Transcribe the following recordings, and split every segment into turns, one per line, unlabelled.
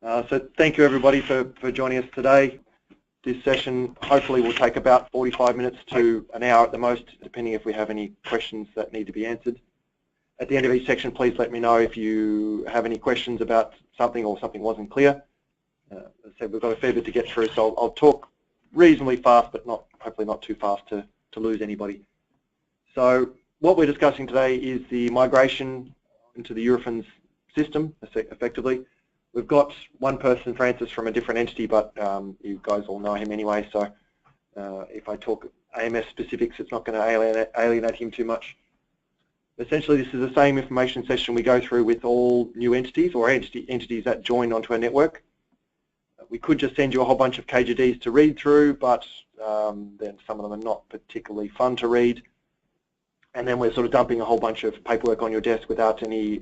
So thank you everybody for joining us today. This session hopefully will take about 45 minutes to an hour at the most, depending if we have any questions that need to be answered. At the end of each section, please let me know if you have any questions about something or something wasn't clear. As I said, we've got a fair bit to get through, so I'll talk reasonably fast, but hopefully not too fast to lose anybody. So what we're discussing today is the migration into the Eurofins system, effectively. We've got one person, Francis, from a different entity, but you guys all know him anyway, so if I talk AMS specifics, it's not going to alienate him too much. Essentially, this is the same information session we go through with all new entities or entities that join onto our network. We could just send you a whole bunch of KGDs to read through, but then some of them are not particularly fun to read. And then we're sort of dumping a whole bunch of paperwork on your desk without any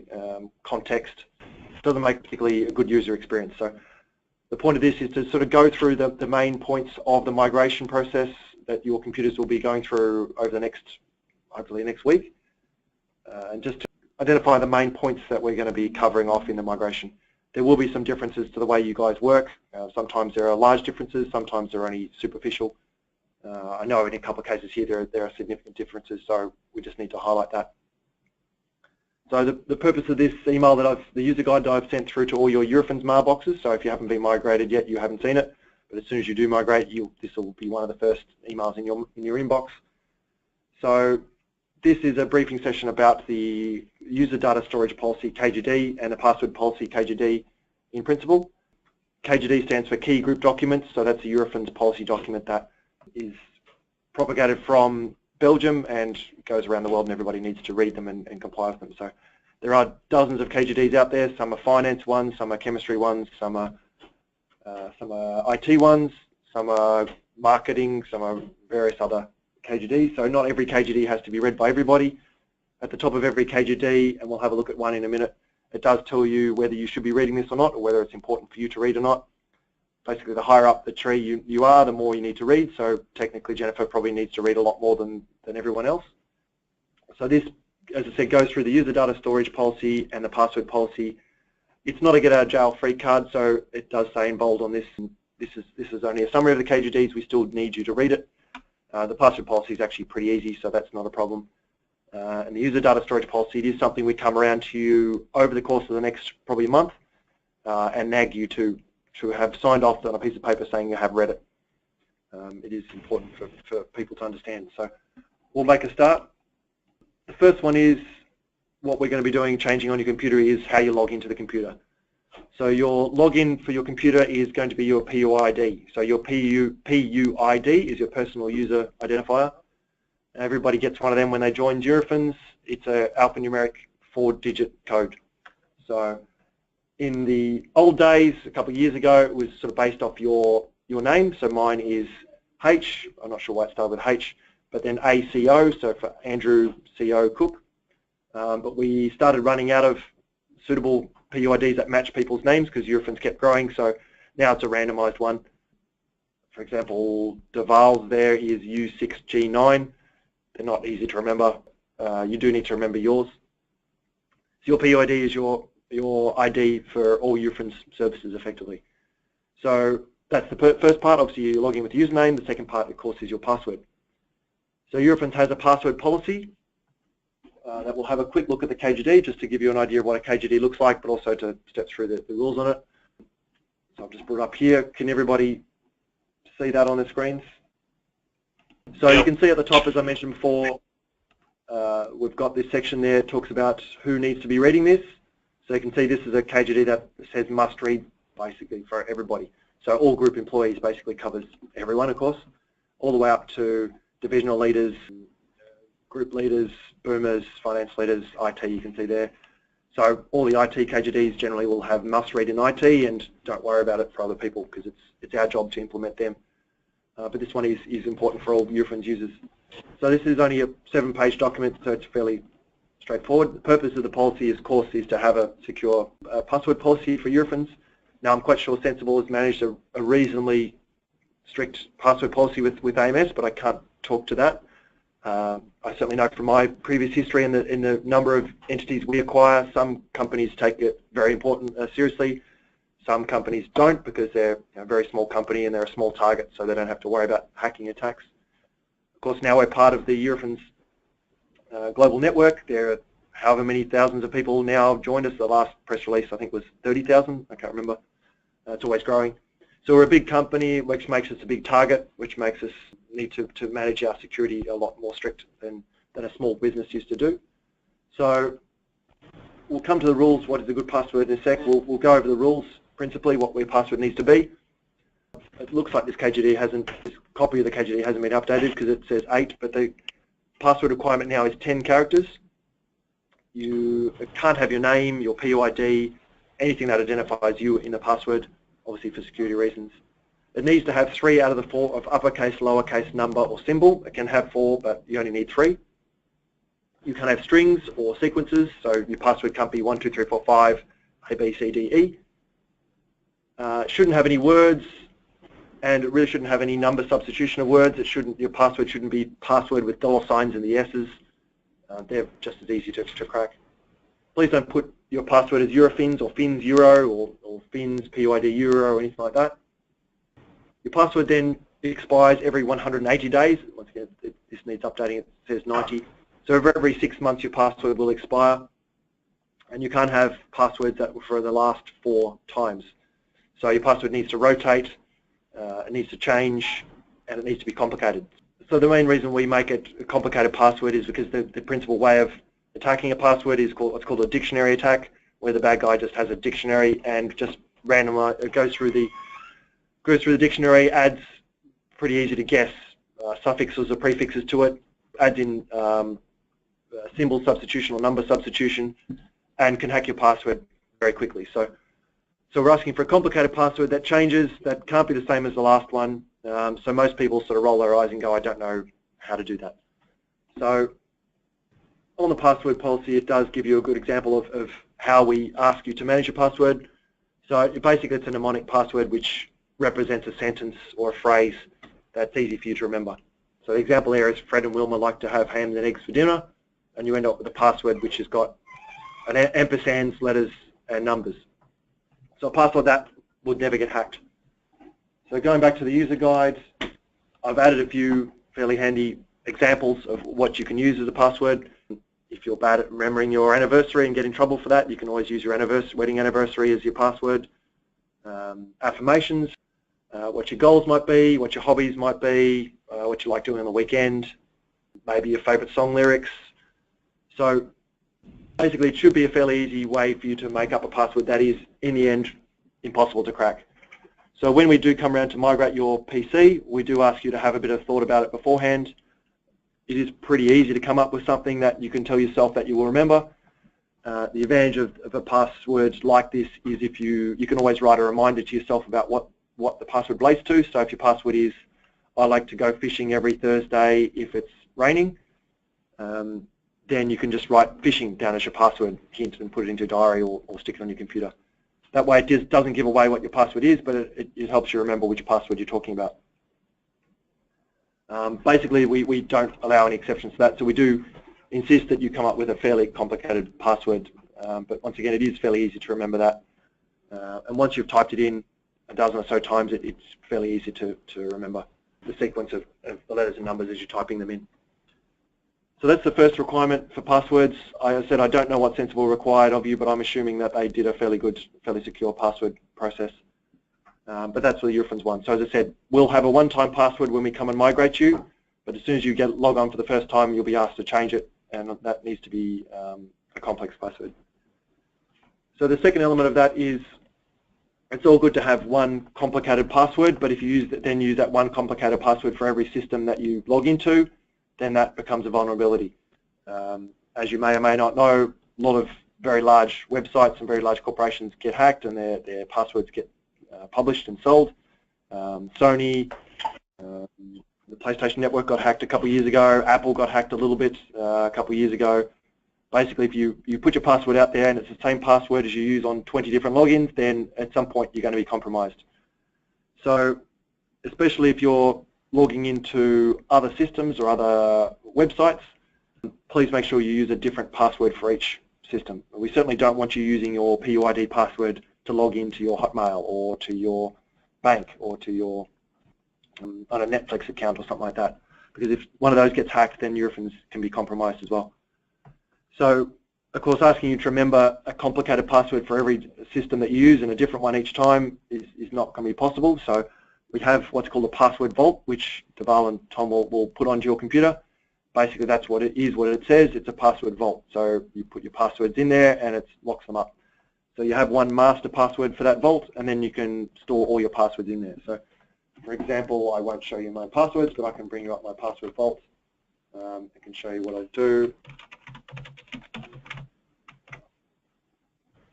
context. It doesn't make particularly a good user experience. So the point of this is to sort of go through the main points of the migration process that your computers will be going through over the hopefully next week. And just to identify the main points that we're going to be covering off in the migration. There will be some differences to the way you guys work. Sometimes there are large differences, sometimes they're only superficial. I know in a couple of cases here there are significant differences, so we just need to highlight that. So the purpose of this email the user guide that I've sent through to all your Eurofins mailboxes, so if you haven't been migrated yet, you haven't seen it, but as soon as you do migrate, this will be one of the first emails in your inbox. So this is a briefing session about the user data storage policy KGD and the password policy KGD in principle. KGD stands for Key Group Documents, so that's a Eurofins policy document that is propagated from Belgium and goes around the world, and everybody needs to read them and comply with them. So there are dozens of KGDs out there. Some are finance ones, some are chemistry ones, some are IT ones, some are marketing, some are various other KGD. So not every KGD has to be read by everybody. At the top of every KGD, and we'll have a look at one in a minute, it does tell you whether you should be reading this or not, or whether it's important for you to read or not. Basically, the higher up the tree you are, the more you need to read. So technically, Jennifer probably needs to read a lot more than everyone else. So this, as I said, goes through the user data storage policy and the password policy. It's not a get out of jail free card, so it does say in bold on this. This is only a summary of the KGDs. We still need you to read it. The password policy is actually pretty easy, so that's not a problem. And the user data storage policy, it is something we come around to you over the course of the next probably a month and nag you to have signed off on a piece of paper saying you have read it. It is important for people to understand. So we'll make a start. The first one is what we're going to be doing, changing on your computer, is how you log into the computer. So your login for your computer is going to be your PUID. So your PUID is your personal user identifier. Everybody gets one of them when they join Eurofins. It's an alphanumeric 4-digit code. So in the old days, a couple of years ago, it was sort of based off your name. So mine is H. I'm not sure why it started with H, but then ACO, so for Andrew CO Cook. But we started running out of suitable PUIDs that match people's names because Eurofins kept growing, so now it's a randomized one. For example, Deval's there is U6G9. They're not easy to remember. You do need to remember yours. So your PUID is your ID for all Eurofins services effectively. So that's the first part. Obviously you're logging with the username. The second part, of course, is your password. So Eurofins has a password policy that will have a quick look at the KGD just to give you an idea of what a KGD looks like, but also to step through the rules on it. So I've just brought it up here. Can everybody see that on the screens? So you can see at the top, as I mentioned before, we've got this section there. It talks about who needs to be reading this. So you can see this is a KGD that says must read basically for everybody. So all group employees basically covers everyone, of course, all the way up to divisional leaders, group leaders, boomers, finance leaders, IT you can see there. So all the IT KGDs generally will have must read in IT, and don't worry about it for other people because it's our job to implement them. But this one is important for all Eurofins users. So this is only a 7-page document, so it's fairly straightforward. The purpose of the policy, of course, is to have a secure password policy for Eurofins. Now, I'm quite sure Sensible has managed a reasonably strict password policy with AMS, but I can't talk to that. I certainly know from my previous history in the number of entities we acquire, some companies take it very seriously. Some companies don't because they're a very small company and they're a small target, so they don't have to worry about hacking attacks. Of course, now we're part of the Eurofins global network. There are however many thousands of people now joined us. The last press release, I think, was 30,000. I can't remember. It's always growing. So we're a big company, which makes us a big target, which makes us need to manage our security a lot more strict than a small business used to do. So we'll come to the rules, what is a good password, in a sec. We'll go over the rules, principally what your password needs to be. It looks like this copy of the KGD hasn't been updated because it says 8, but the password requirement now is 10 characters. You can't have your name, your PUID, anything that identifies you in the password, obviously for security reasons. It needs to have 3 out of the 4 of uppercase, lowercase, number or symbol. It can have 4, but you only need 3. You can have strings or sequences, so your password can't be 1, 2, 3, 4, 5, A, B, C, D, E. It shouldn't have any words, and it really shouldn't have any number substitution of words. Your password shouldn't be password with $signs in the S's. They're just as easy to crack. Please don't put your password as Eurofins or Fins Euro or Fins PUID Euro or anything like that. Your password then expires every 180 days. Once again, this needs updating. It says 90. So every 6 months your password will expire, and you can't have passwords that were for the last 4 times. So your password needs to rotate, it needs to change, and it needs to be complicated. So the main reason we make it a complicated password is because the principal way of attacking a password is what's called a dictionary attack, where the bad guy just has a dictionary and just randomly goes through the dictionary, adds, pretty easy to guess, suffixes or prefixes to it, adds in symbol substitution or number substitution, and can hack your password very quickly. So we're asking for a complicated password that changes, that can't be the same as the last one. So most people sort of roll their eyes and go, I don't know how to do that. So on the password policy, it does give you a good example of how we ask you to manage your password. So basically it's a mnemonic password which represents a sentence or a phrase that's easy for you to remember. So the example there is Fred and Wilma like to have ham and eggs for dinner, and you end up with a password which has got an ampersands, letters and numbers. So a password that would never get hacked. So going back to the user guide, I've added a few fairly handy examples of what you can use as a password. If you're bad at remembering your anniversary and get in trouble for that, you can always use your wedding anniversary as your password. Affirmations, what your goals might be, what your hobbies might be, what you like doing on the weekend, maybe your favorite song lyrics. So basically it should be a fairly easy way for you to make up a password that is, in the end, impossible to crack. So when we do come around to migrate your PC, we do ask you to have a bit of thought about it beforehand. It is pretty easy to come up with something that you can tell yourself that you will remember. The advantage of a password like this is if you can always write a reminder to yourself about what the password relates to. So if your password is, I like to go fishing every Thursday if it's raining, then you can just write fishing down as your password hint and put it into a diary or stick it on your computer. That way it just doesn't give away what your password is, but it helps you remember which password you're talking about. Basically, we don't allow any exceptions to that, so we do insist that you come up with a fairly complicated password, but once again, it is fairly easy to remember that. And once you've typed it in a dozen or so times, it's fairly easy to remember the sequence of the letters and numbers as you're typing them in. So that's the first requirement for passwords. I said I don't know what's sensible required of you, but I'm assuming that they did a fairly good, fairly secure password process. But that's what the Eurofins one. So as I said, we'll have a one-time password when we come and migrate you, but as soon as you log on for the first time, you'll be asked to change it, and that needs to be a complex password. So the second element of that is it's all good to have one complicated password, but if you then use that one complicated password for every system that you log into, then that becomes a vulnerability. As you may or may not know, a lot of very large websites and very large corporations get hacked and their passwords get published and sold. Sony, the PlayStation Network got hacked a couple of years ago. Apple got hacked a little bit a couple of years ago. Basically, if you put your password out there and it's the same password as you use on 20 different logins, then at some point you're going to be compromised. So especially if you're logging into other systems or other websites, please make sure you use a different password for each system. We certainly don't want you using your PUID password to log into your Hotmail or to your bank or to your on a Netflix account or something like that. Because if one of those gets hacked, then Eurofins can be compromised as well. So, of course, asking you to remember a complicated password for every system that you use and a different one each time is not going to be possible. So we have what's called a password vault, which Deval and Tom will put onto your computer. Basically, that's what it is, what it says. It's a password vault. So you put your passwords in there and it locks them up. So you have one master password for that vault, and then you can store all your passwords in there. So, for example, I won't show you my passwords, but I can bring you up my password vault. I can show you what I do.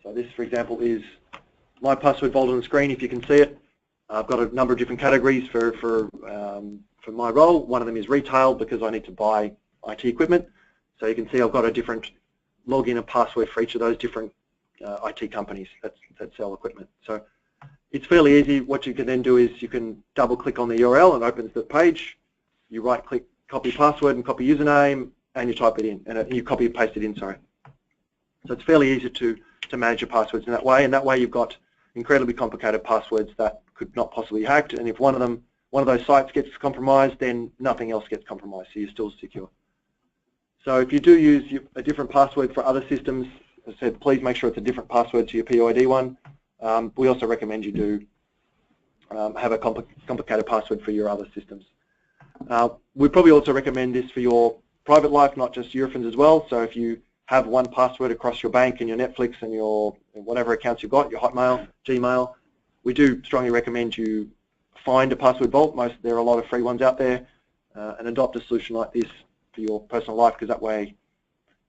So this, for example, is my password vault on the screen, if you can see it. I've got a number of different categories for my role. One of them is retail, because I need to buy IT equipment. So you can see I've got a different login and password for each of those different IT companies that sell equipment. So it's fairly easy. What you can then do is you can double click on the URL and it opens the page. You right click, copy password and copy username, and you type it in, and you copy and paste it in, sorry. So it's fairly easy to manage your passwords in that way, and that way you've got incredibly complicated passwords that could not possibly be hacked, and if one of those sites gets compromised, then nothing else gets compromised, so you're still secure. So if you do use a different password for other systems, as I said, please make sure it's a different password to your POID one. We also recommend you do have a complicated password for your other systems. We probably also recommend this for your private life, not just Eurofins as well. So if you have one password across your bank and your Netflix and your whatever accounts you've got, your Hotmail, Gmail, we do strongly recommend you find a password vault. There are a lot of free ones out there, and adopt a solution like this for your personal life, because that way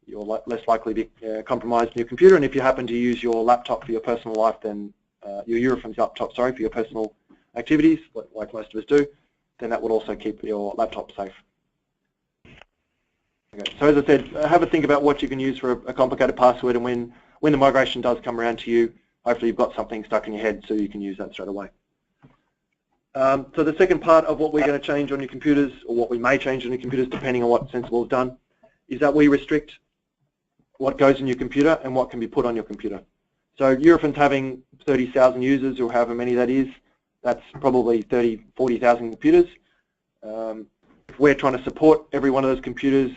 you're less likely to be compromised in your computer. And if you happen to use your laptop for your personal life, then your Eurofins laptop, sorry, for your personal activities, like most of us do, then that would also keep your laptop safe. Okay. So as I said, have a think about what you can use for a complicated password, and when the migration does come around to you, hopefully you've got something stuck in your head so you can use that straight away. So the second part of what we're going to change on your computers, or what we may change on your computers depending on what Sensible has done, is that we restrict what goes in your computer and what can be put on your computer. So Eurofins having 30,000 users, or however many that is, that's probably 40,000 computers. If we're trying to support every one of those computers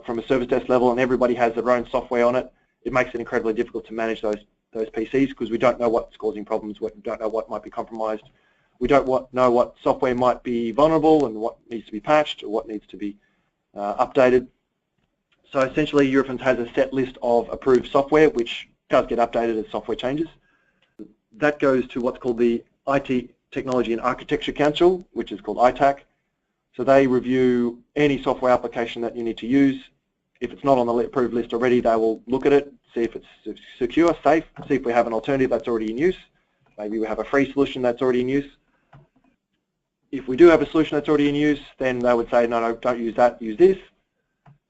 from a service desk level, and everybody has their own software on it, it makes it incredibly difficult to manage those PCs, because we don't know what's causing problems, we don't know what might be compromised, we don't know what software might be vulnerable and what needs to be patched or what needs to be updated. So essentially Eurofins has a set list of approved software which does get updated as software changes. That goes to what's called the IT Technology and Architecture Council, which is called ITAC. So they review any software application that you need to use. If it's not on the approved list already, they will look at it, see if it's secure, safe, see if we have an alternative that's already in use. Maybe we have a free solution that's already in use. If we do have a solution that's already in use, then they would say, no, don't use that, use this.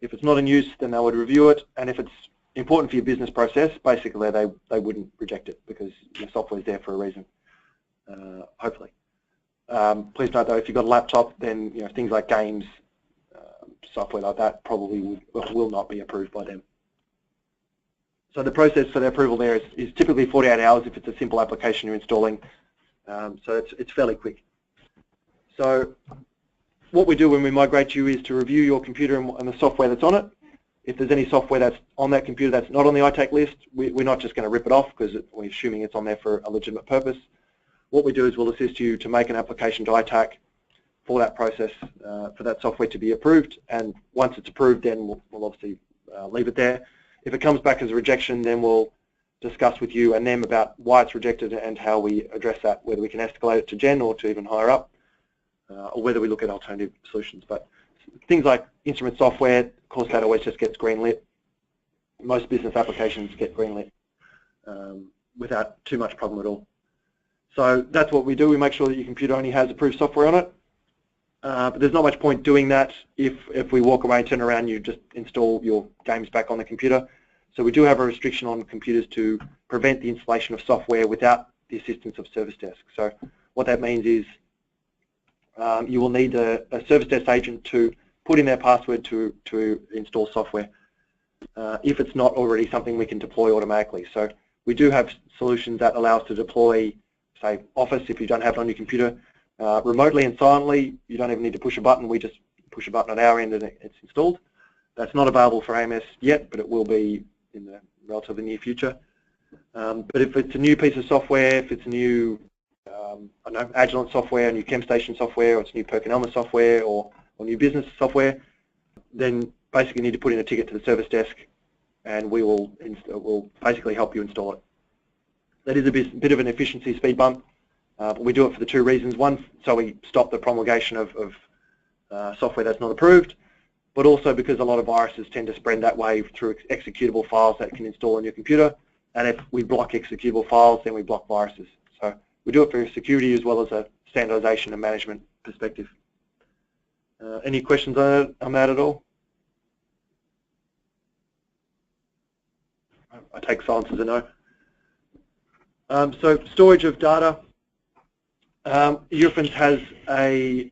If it's not in use, then they would review it, and if it's important for your business process, basically they wouldn't reject it, because your software is there for a reason, hopefully. Please note though, if you've got a laptop, then things like games, software like that probably will not be approved by them. So the process for the approval there is typically 48 hours if it's a simple application you're installing, so it's fairly quick. So what we do when we migrate you is to review your computer and the software that's on it. If there's any software that's on that computer that's not on the ITAC list, we're not just going to rip it off because we're assuming it's on there for a legitimate purpose. What we do is we'll assist you to make an application to ITAC for that process, for that software to be approved, and once it's approved, then we'll obviously leave it there. If it comes back as a rejection, then we'll discuss with you and them about why it's rejected and how we address that, whether we can escalate it to Jen or to even higher up, or whether we look at alternative solutions. But things like instrument software, of course, that always just gets greenlit. Most business applications get greenlit without too much problem at all. So that's what we do. We make sure that your computer only has approved software on it. But there's not much point doing that if we walk away and turn around, you just install your games back on the computer. So we do have a restriction on computers to prevent the installation of software without the assistance of service desk. So what that means is you will need a service desk agent to put in their password to install software if it's not already something we can deploy automatically. So We do have solutions that allow us to deploy, say, Office if you don't have it on your computer, remotely and silently. You don't even need to push a button. We just push a button at our end and it's installed. That's not available for AMS yet, but it will be in the relatively near future. But if it's a new piece of software, if it's a new I don't know, Agilent software, new ChemStation software, or it's new PerkinElmer software, or new business software, then basically you need to put in a ticket to the service desk, and we'll basically help you install it. That is a bit of an efficiency speed bump, but we do it for the two reasons. One, so we stop the promulgation of software that's not approved, but also because a lot of viruses tend to spread that way through executable files that can install on your computer. And if we block executable files, then we block viruses. So we do it for security as well as a standardization and management perspective. Any questions on that at all? I take silence as a no. So storage of data. Eurofins has a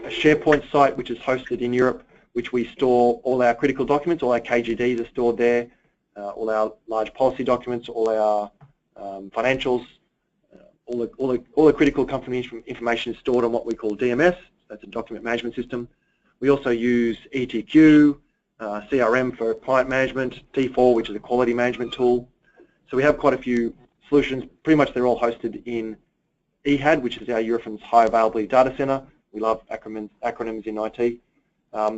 SharePoint site which is hosted in Europe, which we store all our critical documents. All our KGDs are stored there, all our large policy documents, all our financials, all the critical company information is stored on what we call DMS. That's a document management system. We also use ETQ, CRM for client management, T4, which is a quality management tool. So we have quite a few solutions. Pretty much they're all hosted in EHAD, which is our Eurofins High Availability Data Center. We love acronyms in IT.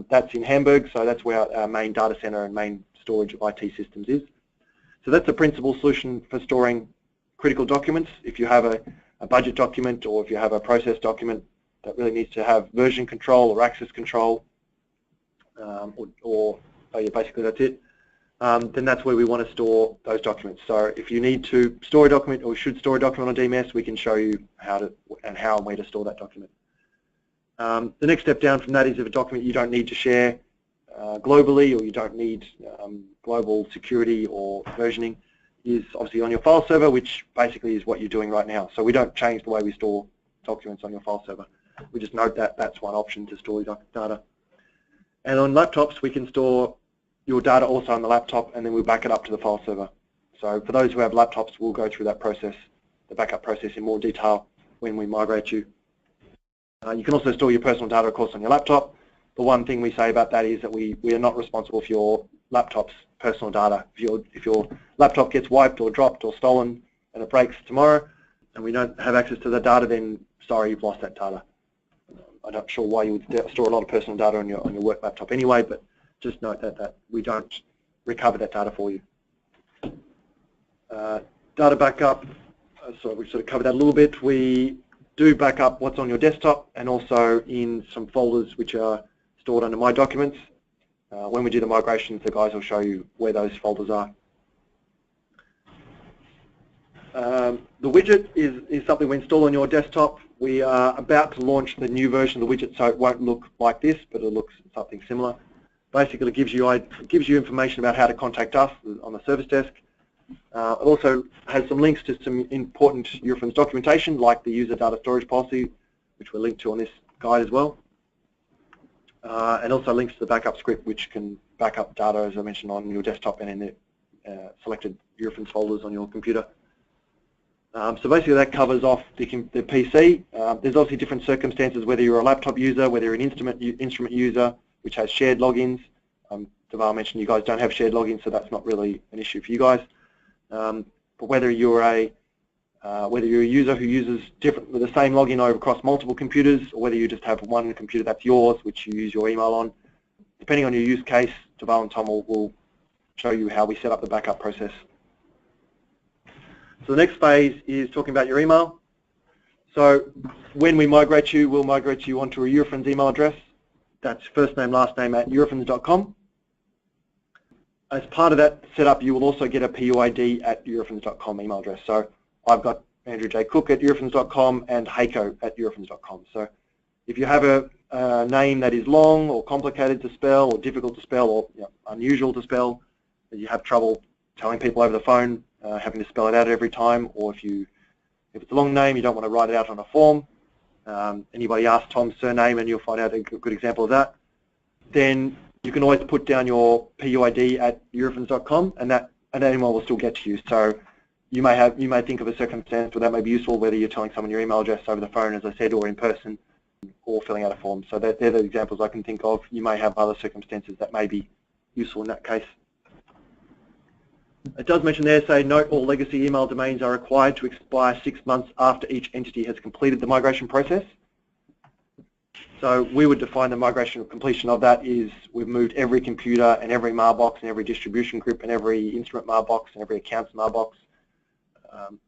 That's in Hamburg, so that's where our main data center and main storage of IT systems is. So that's a principal solution for storing critical documents. If you have a budget document, or if you have a process document that really needs to have version control or access control, basically that's it, then that's where we want to store those documents. So if you need to store a document or should store a document on DMS, we can show you how and where to store that document. The next step down from that is if a document you don't need to share globally, or you don't need global security or versioning, is obviously on your file server, which basically is what you're doing right now. So we don't change the way we store documents on your file server. We just note that that's one option to store your data. And on laptops, we can store your data also on the laptop, and then we'll back it up to the file server. So for those who have laptops, we'll go through that process, the backup process, in more detail when we migrate you. You can also store your personal data, of course, on your laptop. The one thing we say about that is that we are not responsible for your laptop's personal data. If your laptop gets wiped or dropped or stolen and it breaks tomorrow, and we don't have access to the data, then sorry, you've lost that data. I'm not sure why you would store a lot of personal data on your work laptop anyway, but just note that we don't recover that data for you. Data backup, so we sort of covered that a little bit. We do back up what's on your desktop and also in some folders which are stored under My Documents. When we do the migrations, the guys will show you where those folders are. The widget is something we install on your desktop. We are about to launch the new version of the widget, so it won't look like this, but it looks something similar. Basically, it gives you information about how to contact us on the service desk. It also has some links to some important Eurofins documentation, like the user data storage policy, which we're linked to on this guide as well. And also links to the backup script, which can back up data, as I mentioned, on your desktop and in the selected Eurofins folders on your computer. So basically that covers off the PC. There's obviously different circumstances, whether you're a laptop user, whether you're an instrument user, which has shared logins. Deval mentioned you guys don't have shared logins, so that's not really an issue for you guys. But whether you're a user who uses the same login over across multiple computers, or whether you just have one computer that's yours, which you use your email on, depending on your use case, Deval and Tom will show you how we set up the backup process. So the next phase is talking about your email. So when we migrate you, we'll migrate you onto a Eurofins email address. That's first name, last name at eurofins.com. As part of that setup, you will also get a PUID at eurofins.com email address. So I've got Andrew J. Cook at eurofins.com and Heiko at eurofins.com. So if you have a name that is long or complicated to spell or difficult to spell or unusual to spell, that you have trouble telling people over the phone, having to spell it out every time, or if it's a long name, you don't want to write it out on a form, anybody ask Tom's surname and you'll find out a good example of that, then you can always put down your PUID at eurofins.com, and that and that email will still get to you. So you may think of a circumstance where that may be useful, whether you're telling someone your email address over the phone, as I said, or in person, or filling out a form. So they're the examples I can think of. You may have other circumstances that may be useful in that case. It does mention there, say, note all legacy email domains are required to expire 6 months after each entity has completed the migration process. So we would define the migration or completion of that is we've moved every computer and every mailbox and every distribution group and every instrument mailbox and every accounts mailbox.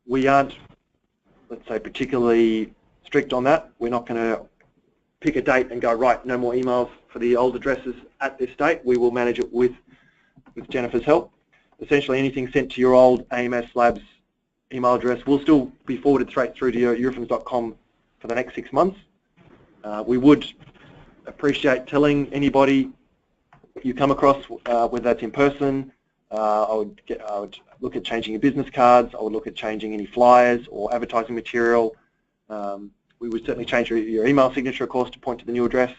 We aren't, let's say, particularly strict on that. We're not going to pick a date and go, right, no more emails for the old addresses at this date. We will manage it with Jennifer's help. Essentially, anything sent to your old AMS Labs email address will still be forwarded straight through to your eurofins.com for the next 6 months. We would appreciate telling anybody you come across, whether that's in person. I would look at changing your business cards. I would look at changing any flyers or advertising material. We would certainly change your email signature, of course, to point to the new address.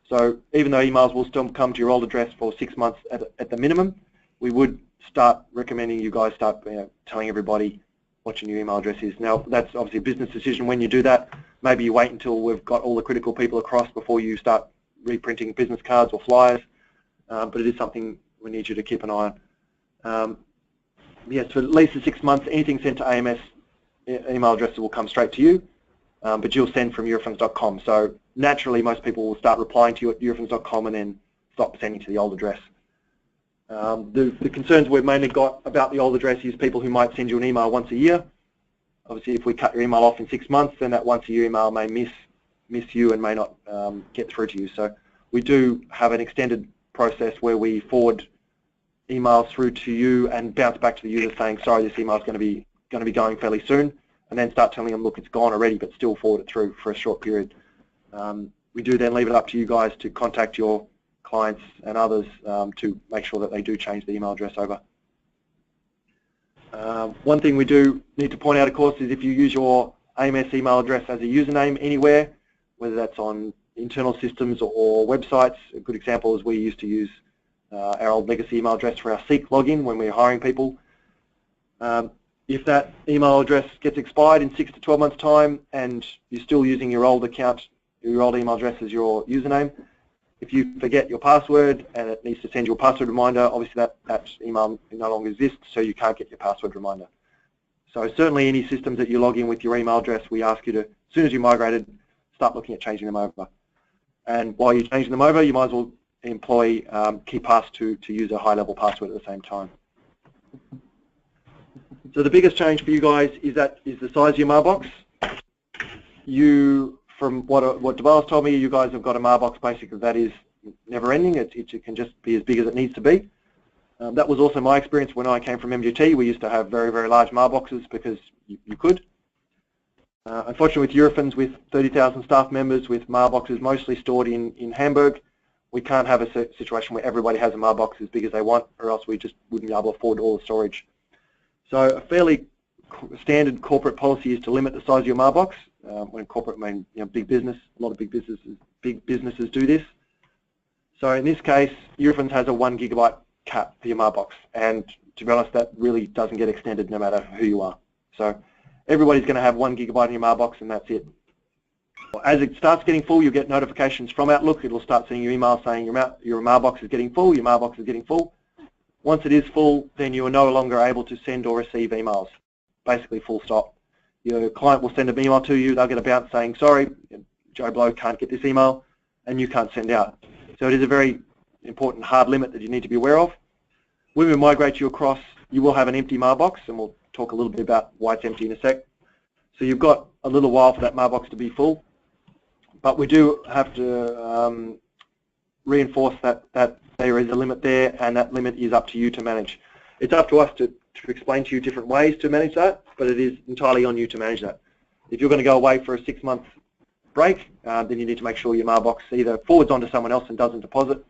So even though emails will still come to your old address for 6 months at the minimum, we would start recommending you guys start telling everybody what your new email address is. Now, that's obviously a business decision when you do that. Maybe you wait until we've got all the critical people across before you start reprinting business cards or flyers, but it is something we need you to keep an eye on. Yes, for at least 6 months, anything sent to AMS email addresses will come straight to you, but you'll send from eurofins.com. So naturally, most people will start replying to you at eurofins.com and then stop sending to the old address. The concerns we've mainly got about the old address is people who might send you an email once a year. Obviously, if we cut your email off in 6 months, then that once a year email may miss you and may not get through to you. So we do have an extended process where we forward emails through to you and bounce back to the user saying, sorry, this email is going to be going fairly soon, and then start telling them, look, it's gone already, but still forward it through for a short period. We do then leave it up to you guys to contact your clients and others to make sure that they do change the email address over. One thing we do need to point out, of course, is if you use your AMS email address as a username anywhere, whether that's on internal systems or websites. A good example is we used to use our old legacy email address for our Seek login when we were hiring people. If that email address gets expired in 6 to 12 months' time and you're still using your old account, your old email address as your username, if you forget your password and it needs to send you a password reminder, obviously that email no longer exists, so you can't get your password reminder. So certainly any systems that you log in with your email address, we ask you to, as soon as you migrated, start looking at changing them over. And while you're changing them over, you might as well employ KeePass to use a high-level password at the same time. So the biggest change for you guys is the size of your mailbox. From what Debalas told me, you guys have got a mailbox basically that is never-ending. It can just be as big as it needs to be. That was also my experience when I came from MGT. We used to have very, very large mailboxes because you could. Unfortunately, with Eurofins, with 30,000 staff members, with mailboxes mostly stored in Hamburg, we can't have a situation where everybody has a mailbox as big as they want, or else we just wouldn't be able to afford all the storage. So a fairly standard corporate policy is to limit the size of your mailbox. When corporate, I mean, big business, a lot of big businesses do this. So in this case, Eurofins has a 1 gigabyte cap for your mailbox, and to be honest, that really doesn't get extended no matter who you are. So everybody's going to have 1 gigabyte in your mailbox, and that's it. As it starts getting full, you'll get notifications from Outlook. It'll start sending you emails saying your mailbox is getting full, your mailbox is getting full. Once it is full, then you are no longer able to send or receive emails. Basically, full stop. Your client will send an email to you. They'll get a bounce saying, sorry, Joe Blow can't get this email, and you can't send out. So it is a very important hard limit that you need to be aware of. When we migrate you across, you will have an empty mailbox, and we'll talk a little bit about why it's empty in a sec. So you've got a little while for that mailbox to be full, but we do have to reinforce that there is a limit there, and that limit is up to you to manage. It's up to us to explain to you different ways to manage that, but it is entirely on you to manage that. If you're going to go away for a 6-month break, then you need to make sure your mailbox either forwards onto someone else and doesn't deposit,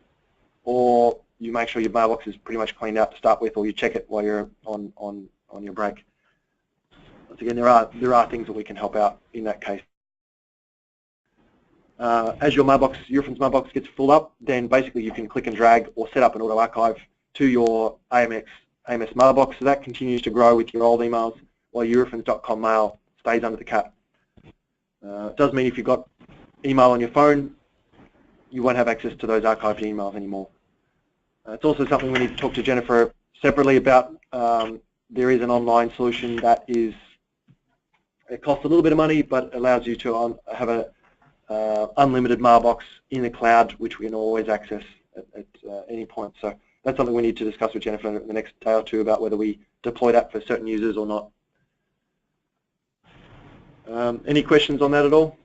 or you make sure your mailbox is pretty much cleaned out to start with, or you check it while you're on your break. Once again, there are things that we can help out in that case. As your Eurofins mailbox gets full up, then basically you can click and drag or set up an auto archive to your AMS AMS mailbox, so that continues to grow with your old emails, while Eurofins.com mail stays under the cap. It does mean if you've got email on your phone, you won't have access to those archived emails anymore. It's also something we need to talk to Jennifer separately about. There is an online solution that it costs a little bit of money, but allows you to have a unlimited mailbox in the cloud, which we can always access at any point. So that's something we need to discuss with Jennifer in the next day or two about whether we deploy that for certain users or not. Any questions on that at all?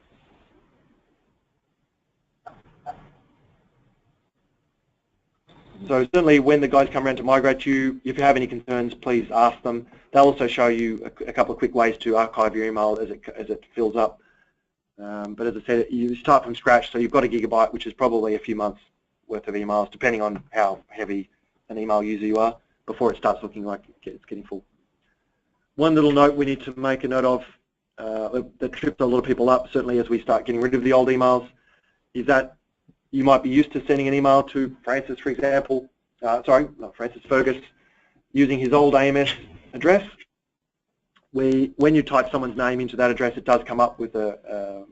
So certainly when the guys come around to migrate you, if you have any concerns, please ask them. They'll also show you a couple of quick ways to archive your email as it fills up. But as I said, you start from scratch, so you've got a gigabyte, which is probably a few months worth of emails, depending on how heavy an email user you are, before it starts looking like it's getting full. One little note we need to make a note of that trips a lot of people up, certainly as we start getting rid of the old emails, is that you might be used to sending an email to Francis, for example, sorry, not Francis, Fergus, using his old AMS address. When you type someone's name into that address, it does come up with a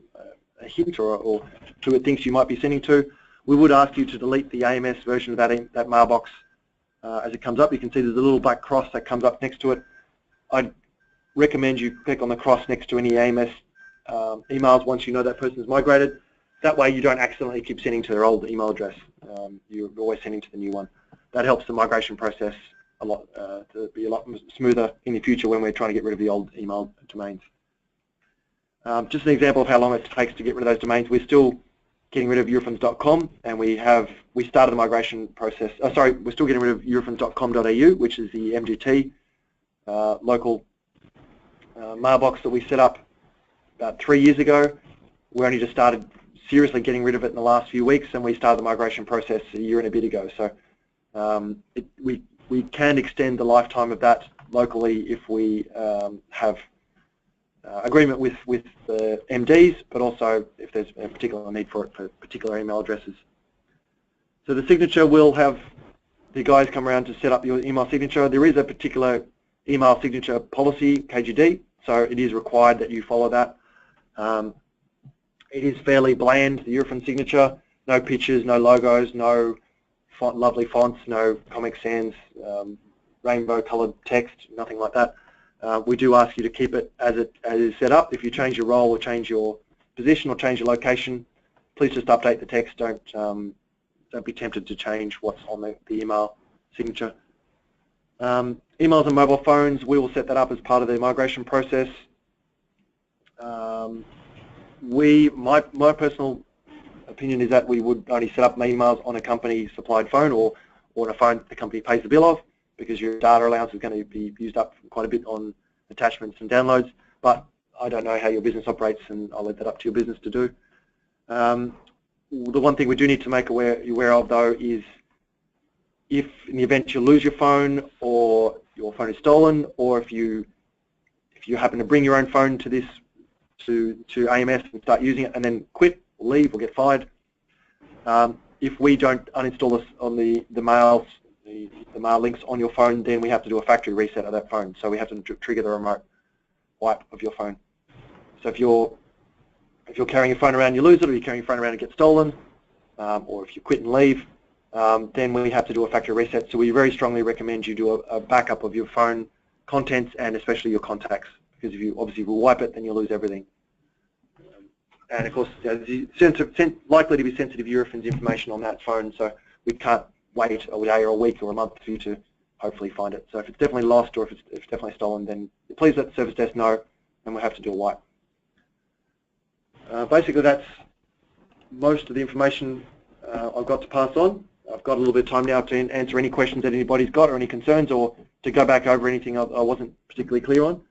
hint or who it thinks you might be sending to. We would ask you to delete the AMS version of that mailbox as it comes up. You can see there's a little black cross that comes up next to it. I'd recommend you click on the cross next to any AMS emails once you know that person's migrated. That way you don't accidentally keep sending to their old email address. You're always sending to the new one. That helps the migration process a lot to be a lot smoother in the future when we're trying to get rid of the old email domains. Just an example of how long it takes to get rid of those domains. We're still getting rid of Eurofins.com, and we started the migration process. Sorry, we're still getting rid of Eurofins.com.au, which is the MGT local mailbox that we set up about 3 years ago. We only just started seriously getting rid of it in the last few weeks, and we started the migration process a year and a bit ago. So we can extend the lifetime of that locally if we have agreement with the MDs, but also if there's a particular need for it for particular email addresses. So the signature will have the guys come around to set up your email signature. There is a particular email signature policy, KGD, so it is required that you follow that. It is fairly bland, the Eurofins signature, no pictures, no logos, no lovely fonts, no Comic Sans, rainbow coloured text, nothing like that. We do ask you to keep it as it is set up. If you change your role or change your position or change your location, please just update the text. Don't be tempted to change what's on the email signature. Emails and mobile phones, we will set that up as part of the migration process. My personal opinion is that we would only set up emails on a company supplied phone or on a phone the company pays the bill of, because your data allowance is going to be used up quite a bit on attachments and downloads. But I don't know how your business operates, and I'll leave that up to your business to do. The one thing we do need to make you aware of though is if in the event you lose your phone or your phone is stolen, or if you happen to bring your own phone to to AMS and start using it and then quit or leave or get fired, if we don't uninstall this on the mail links on your phone, then we have to do a factory reset of that phone. So we have to trigger the remote wipe of your phone. So if you're carrying your phone around, you lose it, or you're carrying your phone around and get stolen, or if you quit and leave, then we have to do a factory reset. So we very strongly recommend you do a backup of your phone contents and especially your contacts, because if you obviously will wipe it, then you'll lose everything. And of course, likely to be sensitive Eurofins information on that phone, so we can't wait a day or a week or a month for you to hopefully find it. So if it's definitely lost or if it's definitely stolen, then please let the service desk know, and we'll have to do a wipe. Basically, that's most of the information I've got to pass on. I've got a little bit of time now to answer any questions that anybody's got or any concerns, or to go back over anything I wasn't particularly clear on.